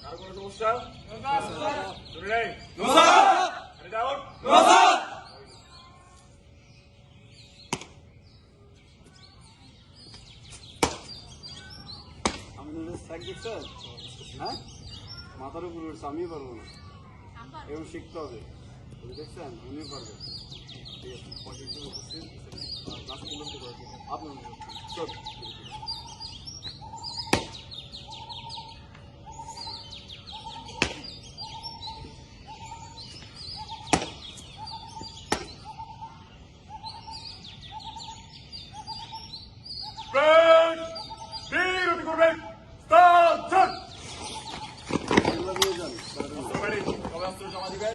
আর কোনো সমস্যা? শুনে নেই। যাও। আমাদের স্যাক দেখছেন? হ্যাঁ, মাথার উপরে উঠছে, আমিও পারবো না। এবং শিখতে হবে। দেখছেন, উনিও পারবে। ঠিক আছে, পঁয়ত্রিশ উপস্থিত আপনার চল। বিরতি করবেন। স্টার্ট। এগুলো নিয়ে যান। সবাই অস্ত্র জমা দিবেন।